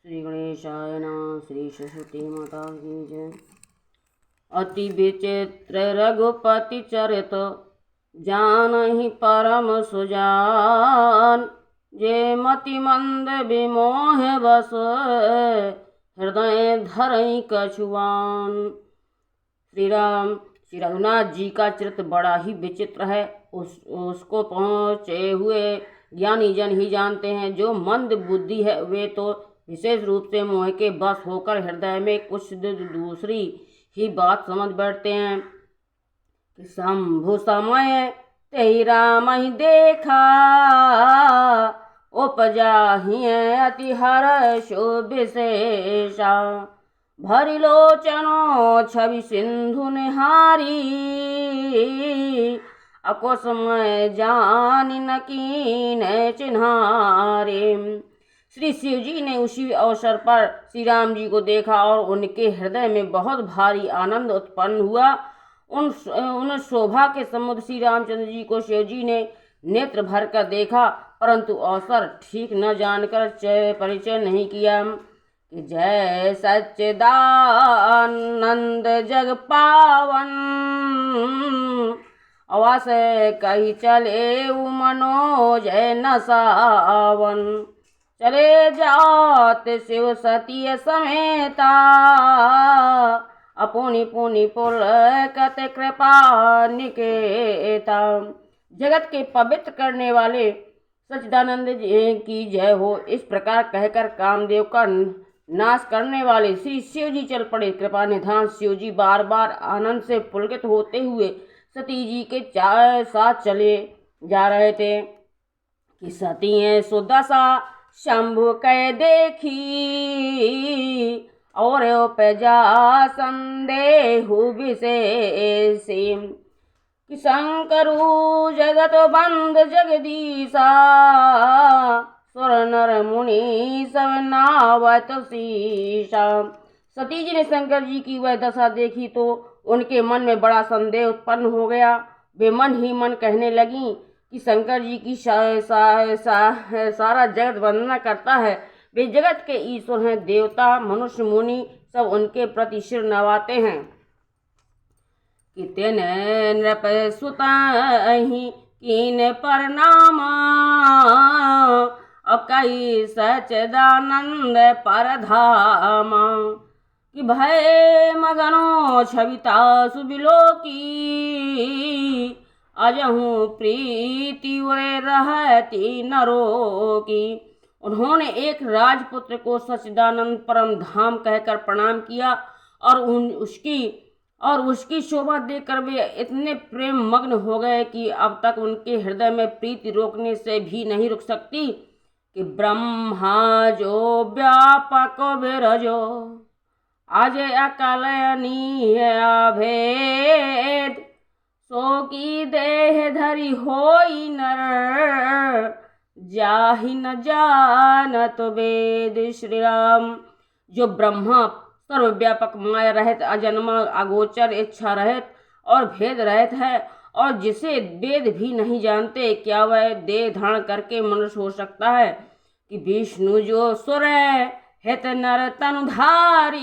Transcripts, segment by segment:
श्री गणेशाय नमः। श्री सरस्वती माता की जय। अति विचित्र रघुपति चरित जानहि परम सुजान, जे मति मंद विमोह बस हृदय धरई कछुआन। श्री रघुनाथ जी का चरित्र बड़ा ही विचित्र है। उसको पहुँचे हुए ज्ञानी जन ही जानते हैं। जो मंद बुद्धि है वे तो विशेष रूप से मोह के बस होकर हृदय में कुछ दूसरी ही बात समझ बैठते हैं कि शंभु समय तेहि राम ही देखा, उपजा ही अति हर्षो विशेषा। भरि लोचनो छवि सिंधु निहारी, अको समय जानि न कीन चिन्हारे। श्री शिव जी ने उसी अवसर पर श्री राम जी को देखा और उनके हृदय में बहुत भारी आनंद उत्पन्न हुआ। उन शोभा के समुद्र श्री रामचंद्र जी को शिव जी ने नेत्र भर कर देखा, परंतु अवसर ठीक न जानकर परिचय नहीं किया कि जय सच्चिदानंद जग पावन, अवास कही चले मनोज न सावन। चले जात शिव सती समेता, अपुनि पुनि पुल कत कृपा निकेता। जगत के पवित्र करने वाले सच्चिदानंद जी की जय हो। इस प्रकार कहकर कामदेव का नाश करने वाले श्री शिव जी चल पड़े। कृपा निधान शिव जी बार बार आनंद से पुलकित होते हुए सती जी के साथ चले जा रहे थे कि सती है सुदशा शंभु कै देखी, और उपजा संदेहु विशेषी। कि शंकरु जगत बंद जगदीशा, सुर नर मुनि सब नावत शीशा। सती जी ने शंकर जी की वह दशा देखी तो उनके मन में बड़ा संदेह उत्पन्न हो गया। वे मन ही मन कहने लगी कि शंकर जी की सारा जगत वंदना करता है। वे जगत के ईश्वर हैं। देवता मनुष्य मुनि सब उनके प्रति सिर नवाते हैं। कि तेन नृप सुतहि कीन प्रणामा, कई सच्चिदानंद परधामा। कि भय मगनो छविता सुबिलो की, अजहूँ प्रीति उरे रहती नरो की। उन्होंने एक राजपुत्र को सच्चिदानंद परम धाम कहकर प्रणाम किया और उसकी शोभा देखकर वे इतने प्रेम मग्न हो गए कि अब तक उनके हृदय में प्रीति रोकने से भी नहीं रुक सकती। कि ब्रह्मा जो व्यापक विरजो, आज अकलनीय भेद। सो की देह धरि होई नर, जाहि न जानत वेद। श्री राम जो ब्रह्मा सर्वव्यापक माया रहित अजन्मा अगोचर इच्छा रहित और भेद रहित है, और जिसे वेद भी नहीं जानते, क्या वह देह धारण करके मनुष्य हो सकता है। कि विष्णु जो सुर हित नर तनुधारी,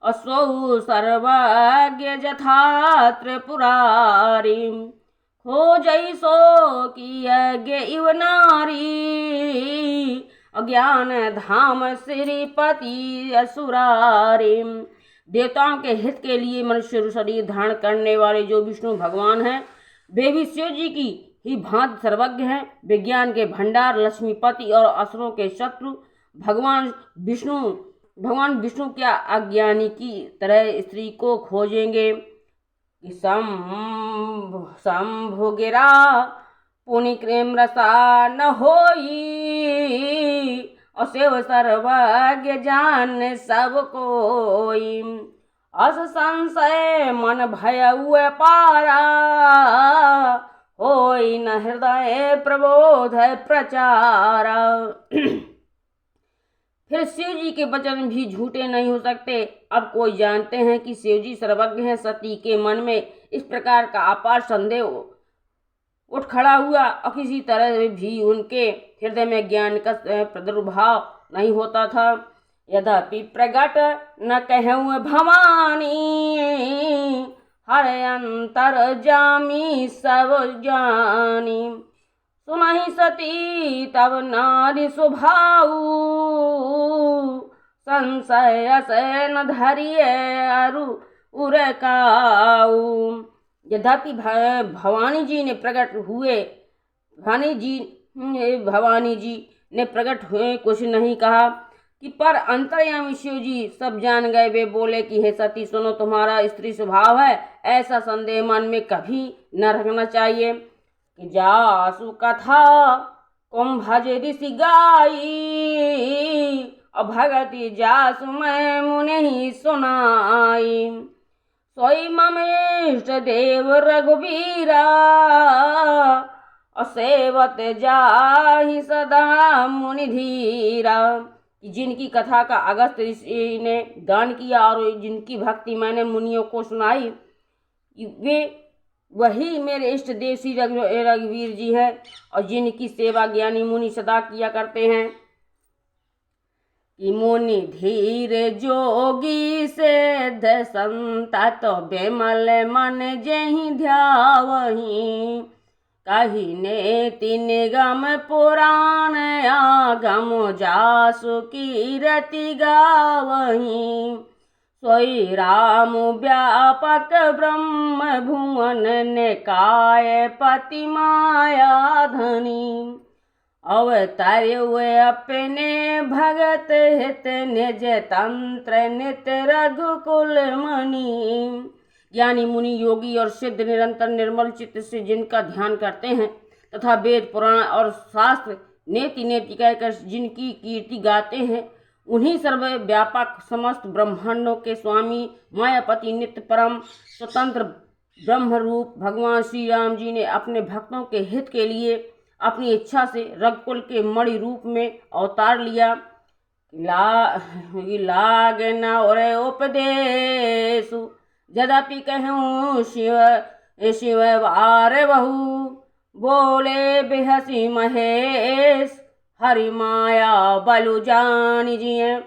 असौ सर्वज्ञ जथा त्रिपुरारी। खोजई सो की यज्ञ इव नारी, अज्ञान धाम श्रीपति असुरारी। देवताओं के हित के लिए मनुष्य शरीर धारण करने वाले जो विष्णु भगवान हैं, वे भी शिव जी की ही भांति सर्वज्ञ हैं। विज्ञान के भंडार, लक्ष्मीपति और असुरों के शत्रु भगवान विष्णु क्या अज्ञानी की तरह स्त्री को खोजेंगे। शंभु गिरा पुनि क्रेम रसा न होई, और शिव सर्वज्ञ जान सब कोई। अस संशय मन भय हुए पारा, होई न हृदय प्रबोध प्रचारा। फिर शिव जी के वचन भी झूठे नहीं हो सकते। अब कोई जानते हैं कि शिव जी सर्वज्ञ हैं। सती के मन में इस प्रकार का अपार संदेह उठ खड़ा हुआ और किसी तरह भी उनके हृदय में ज्ञान का प्रादुर्भाव नहीं होता था। यद्यपि प्रगट न कहूँ भवानी, हर अंतर जामी सब जानी। सुनहि सती तब नारी स्वभाव, संशय से न धरिए अरु उरकाऊ। यद्यपि भवानी जी ने प्रकट हुए, भवानी जी ने प्रकट हुए कुछ नहीं कहा कि पर अंतर्यामी शिव जी सब जान गए। वे बोले कि हे सती सुनो, तुम्हारा स्त्री स्वभाव है, ऐसा संदेह मन में कभी न रखना चाहिए। कि जासु कथा कुंभज ऋषि गाई, और भगति जासु मैं मुनि सुनाई। सोई मम इष्ट देव रघुवीरा, और सेवत जाहि सदा मुनि धीरा। जिनकी कथा का अगस्त ऋषि ने गान किया और जिनकी भक्ति मैंने मुनियों को सुनाई, वे वही मेरे इष्ट देव श्री रघुवीर जी है, और जिनकी सेवा ज्ञानी मुनि सदा किया करते हैं। कि मुनि धीर जोगी सिद्ध संत, तो बेमल मन जेहि ध्यावहीं। कही नेति निगम पुराण, आगम जासु कीरति गावहीं। सोई राम व्यापक ब्रह्म भुवन, निकाय पति माया धनी। अवतार्य अपने भगत हित, निज तंत्र नित रघुकुल मणि। ज्ञानी मुनि योगी और सिद्ध निरंतर निर्मल चित्त से जिनका ध्यान करते हैं, तथा वेद पुराण और शास्त्र नेति नेति कहकर जिनकी कीर्ति गाते हैं, उन्हीं सर्वव्यापक समस्त ब्रह्मांडों के स्वामी मायापति नित्य परम स्वतंत्र ब्रह्म रूप भगवान श्री राम जी ने अपने भक्तों के हित के लिए अपनी इच्छा से रघुकुल के मणि रूप में अवतार लिया। लाग न और उपदेश, यद्यपि कहूँ शिव वार बहु। बोले बेहसी महेश, हरि माया बलु जानी जिए।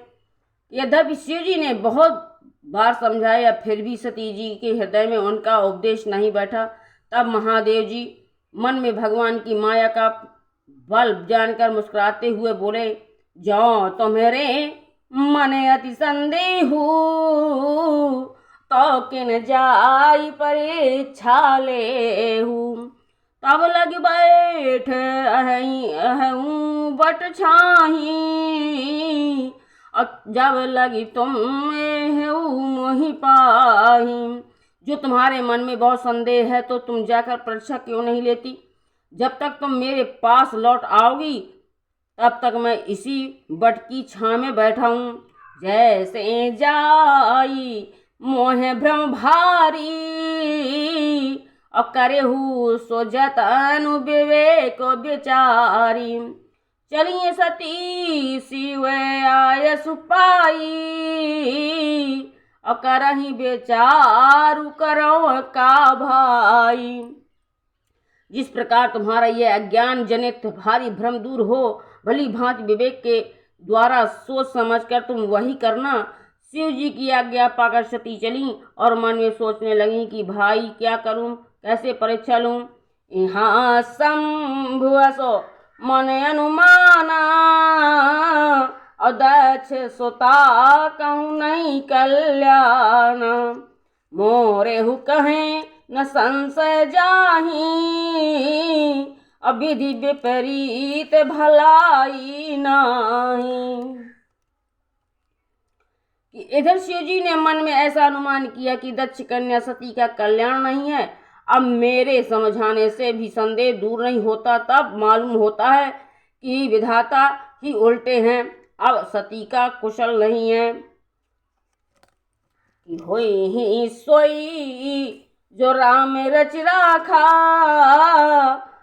यद्यपि शिव जी ने बहुत बार समझाया, फिर भी सती जी के हृदय में उनका उपदेश नहीं बैठा। तब महादेव जी मन में भगवान की माया का बल जानकर मुस्कुराते हुए बोले, जो तुम्हारे मन अति संदेह, तो किन जाई परीक्षा लेहू। तब लग बैठ अहूँ बट छाही, जब लगी तुम मोहि पाही। जो तुम्हारे मन में बहुत संदेह है, तो तुम जाकर परीक्षा क्यों नहीं लेती? जब तक तुम मेरे पास लौट आओगी, तब तक मैं इसी बट की छां में बैठा हूँ। जैसे जाई मोह भ्रम भारी, और करेहू सो जतनु विवेक विचारी। चलिए सती शिव आय सुपाई, और करही बेचारू करो का भाई। जिस प्रकार तुम्हारा यह अज्ञान जनित भारी भ्रम दूर हो, भली भांति विवेक के द्वारा सोच समझकर तुम वही करना। शिव जी की आज्ञा पाकर सती चली और मन में सोचने लगी कि भाई क्या करूं, कैसे परीक्षा लूं। यहाँ शंभु असो मन अनुमाना, और दक्ष सुता कहूँ नहीं कल्याण। मोरे हु कहें न संशय जाही, विधि विपरीत भलाई नाही। इधर शिव जी ने मन में ऐसा अनुमान किया कि दक्ष कन्या सती का कल्याण नहीं है। अब मेरे समझाने से भी संदेह दूर नहीं होता। तब मालूम होता है कि विधाता ही उल्टे हैं, अब सती का कुशल नहीं है। होई ही सोई जो राम रच राखा,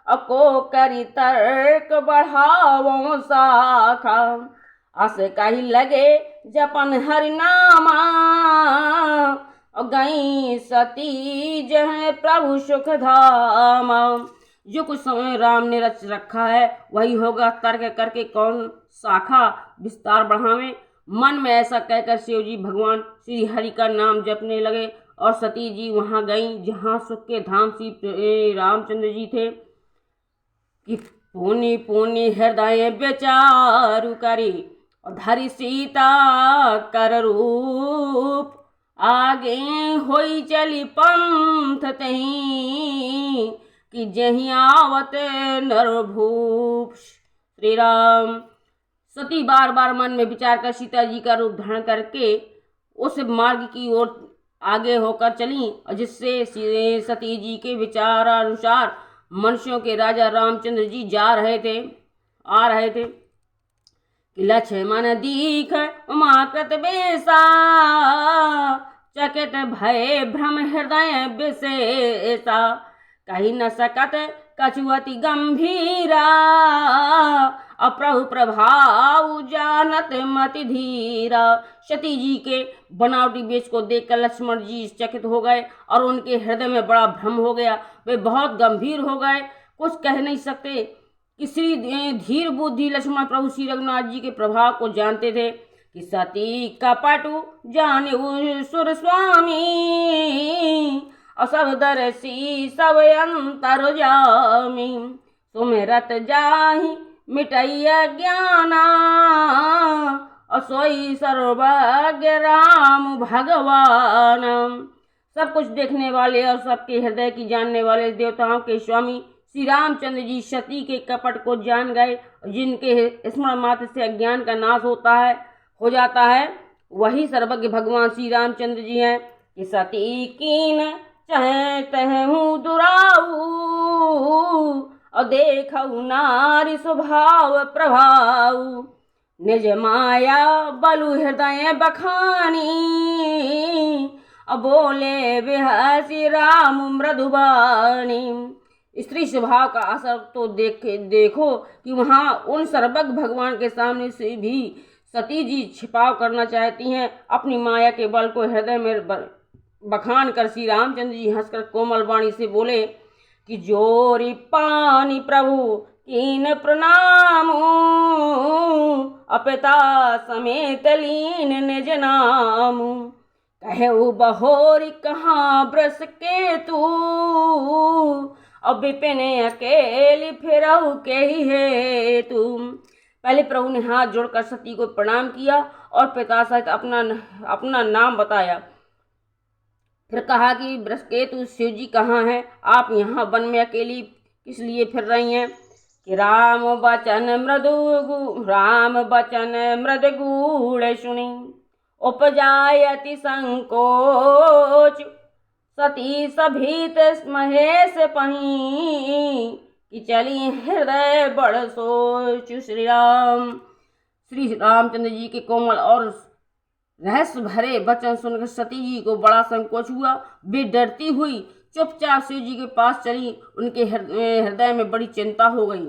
अको करी तर्क बढ़ावो शाखा। अस कही लगे जपन हरि नामा, और गई सती जह प्रभु सुख धामा। जो कुछ समय राम ने रच रखा है वही होगा, तर्क करके कौन शाखा विस्तार बढ़ावे। मन में ऐसा कहकर शिव जी भगवान श्री हरि का नाम जपने लगे और सती जी वहां गईं जहां सुख के धाम श्री रामचंद्र जी थे। कि पुनि पुनि हृदय विचारु करी और धरि सीता कर रूप, आगे होई चली पंथ तहीं कि जहीं आवत नरभूप। श्री राम। सती बार बार मन में विचार कर सीता जी का रूप धारण करके उस मार्ग की ओर आगे होकर चली, और जिससे सती जी के विचारानुसार मनुष्यों के राजा रामचंद्र जी आ रहे थे। कि लक्ष्मण दीख उमाकृत बेसा, चकित भय भ्रम हृदय विशेषा, कही न सकत कछुअति गंभीरा, अप्रभु प्रभाव जानत मति धीरा। सती जी के बनावटी वेश को देखकर लक्ष्मण जी चकित हो गए और उनके हृदय में बड़ा भ्रम हो गया। वे बहुत गंभीर हो गए, कुछ कह नहीं सकते। कि श्री धीर बुद्धि लक्ष्मण प्रभु श्री रघुनाथ जी के प्रभाव को जानते थे। कि सती कपटु जाने सुर स्वामी, और सब दरसी सब अंतर जामी, सुमिरत जाहि मिटैया ज्ञाना, और सोई सर्वज्ञ राम भगवान। सब कुछ देखने वाले और सबके हृदय की जानने वाले देवताओं के स्वामी श्री रामचंद्र जी सती के कपट को जान गए, जिनके स्मरण मात्र से अज्ञान का नाश हो जाता है, वही सर्वज्ञ भगवान श्री रामचंद्र जी हैं। कि सती कीन चाहे तहु दुराऊ, और देखऊ नारी स्वभाव प्रभाव, निज माया बलु हृदय बखानी, अब बोले बिहसी राम मृदुबानी। स्त्री स्वभाव का असर तो देखो कि वहाँ उन सर्वज्ञ भगवान के सामने से भी सती जी छिपाव करना चाहती हैं। अपनी माया के बल को हृदय में बखान कर श्री रामचंद्र जी हंसकर कोमल वाणी से बोले कि जोरी पानी प्रभु कीन प्रणाम, अपिता समेत लीन निज नाम, कहु बहोरी कहाँ ब्रस के तू, अब विपिन अकेली फिरहु के ही है तुम। पहले प्रभु ने हाथ जोड़कर सती को प्रणाम किया और पिता सहित अपना नाम बताया। फिर कहा कि बृहस्पति शिव जी कहाँ हैं? आप यहाँ वन में अकेली किस लिए फिर रही हैं? कि राम बचन मृद गूढ़ सुनी, उपजायति संकोच, सती सभीत महेश पही, कि चली हृदय बड़ सोच। श्री रामचंद्र जी के कोमल और रहस्य भरे वचन सुनकर सती जी को बड़ा संकोच हुआ। वे डरती हुई चुपचाप शिव जी के पास चली। उनके हृदय में बड़ी चिंता हो गई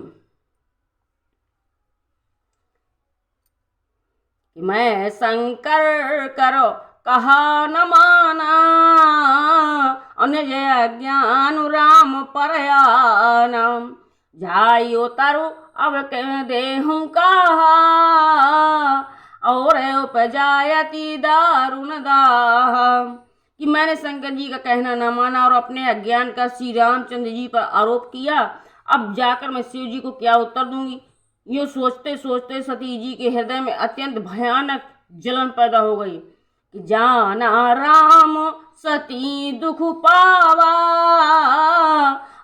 कि मैं शंकर करो कहा न माना, अनजय ज्ञान राम परयाना, जाइयो तरु अब कह देहूं कहा, और उपजायति दारुण दाह। कि मैंने शंकर जी का कहना न माना और अपने अज्ञान का श्री रामचंद्र जी पर आरोप किया। अब जाकर मैं शिव जी को क्या उत्तर दूंगी? ये सोचते सोचते सती जी के हृदय में अत्यंत भयानक जलन पैदा हो गई कि जाना राम सती दुख पावा,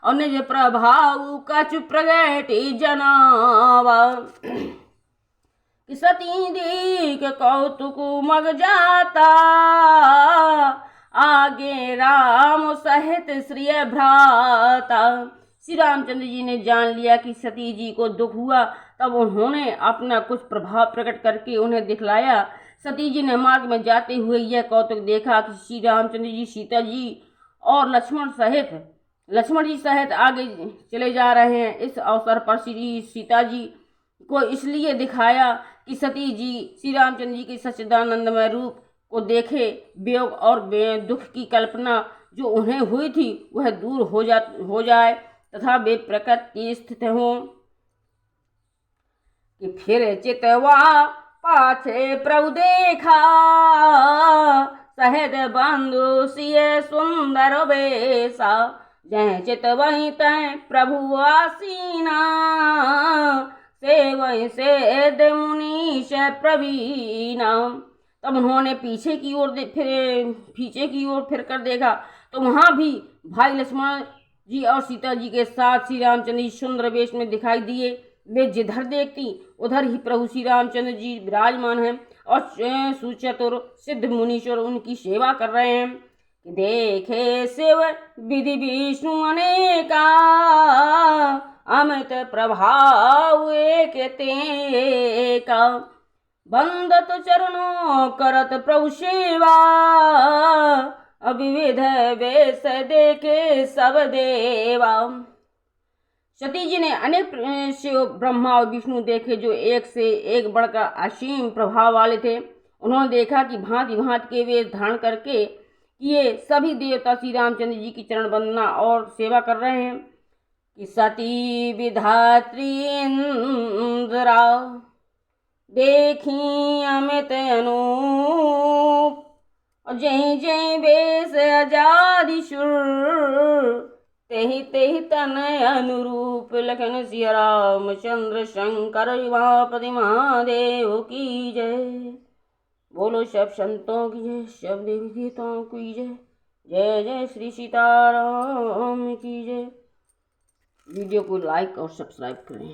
और निज प्रभाव कछु प्रगति जनावा। कि सती देख कौतुक मग जाता, आगे राम सहित श्रिय भ्राता। श्री रामचंद्र जी ने जान लिया कि सती जी को दुख हुआ, तब उन्होंने अपना कुछ प्रभाव प्रकट करके उन्हें दिखलाया। सती जी ने मार्ग में जाते हुए यह कौतुक देखा कि श्री रामचंद्र जी सीता जी और लक्ष्मण जी सहित आगे चले जा रहे हैं। इस अवसर पर श्री सीता जी को इसलिए दिखाया कि सती जी श्री रामचंद्र जी के सच्चिदानंदमय रूप को देखे, वियोग और दुख की कल्पना जो उन्हें हुई थी वह दूर हो जाए तथा वे प्रकृति स्थित हो। कि फिर चितवा पाछे प्रभु देखा, सहज बंधु सिय सुंदर बेसा, जय चित वही तय प्रभु आसीना, से वही से मुनीश प्रवीणा। तब उन्होंने पीछे की ओर फिर कर देखा तो वहां भी भाई लक्ष्मण जी और सीता जी के साथ श्री रामचंद्र जी सुंदर वेश में दिखाई दिए। वे जिधर देखती उधर ही प्रभु श्री रामचंद्र जी विराजमान हैं और सुचतुर सिद्ध मुनीश्वर उनकी सेवा कर रहे हैं। देखे शिव विधि विष्णु अनेका, अमित प्रभाव एक तेका, बंदत चरणों करत प्रभु सेवा, अविविध वेश देखे सब देवा। सती जी ने अनेक शिव ब्रह्मा और विष्णु देखे जो एक से एक बढ़कर असीम प्रभाव वाले थे। उन्होंने देखा कि भांति भांति के वेश धारण करके ये सभी देवता श्री रामचंद्र जी की चरण वंदना और सेवा कर रहे हैं। कि सती विधात्री इंद्रा देखी अमित अनूप, जय जय वेश आजादी सुर, तेहि तेहि तनय अनुरूप। लखन सिया रामचंद्र शंकर उमापति महादेव की जय। बोलो सब संतों की जय, सब देवी देवताओं की जय। जय जय श्री सीताराम की जय। वीडियो को लाइक और सब्सक्राइब करें।